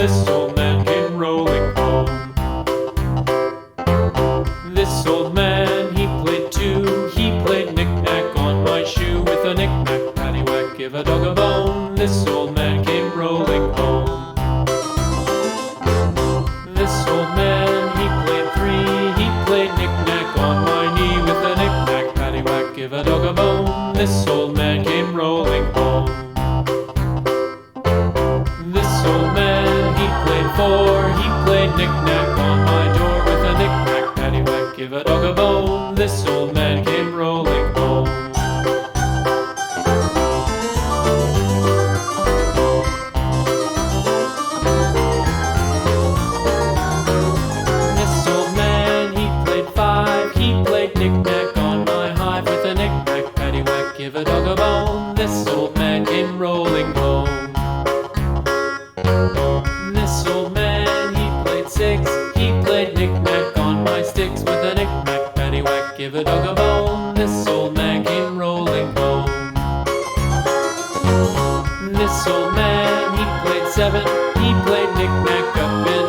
this old man came rolling home. This old man, he played too. He played knick-knack on my shoe. With a knick-knack, paddywhack, give a dog a bone. This old man came rolling home. This old man, he played three. He played knick-knack on my knee. With a knick-knack, paddywhack, give a dog a bone. This old man came rolling home. This old man, he played four. He played knick-knack on my door. With a knick-knack, paddywhack, give a dog a bone. This old man came rolling home. This old man, he played five. He played knick-knack on my hive. With a knick-knack, paddywhack, give a dog a bone. This old man came rolling home. This old man, he played six. He played knick-knack on my sticks. With a knick-knack, paddywhack, give a dog a bone. This old man came rolling home. This old man, he played seven. He played knick-knack up in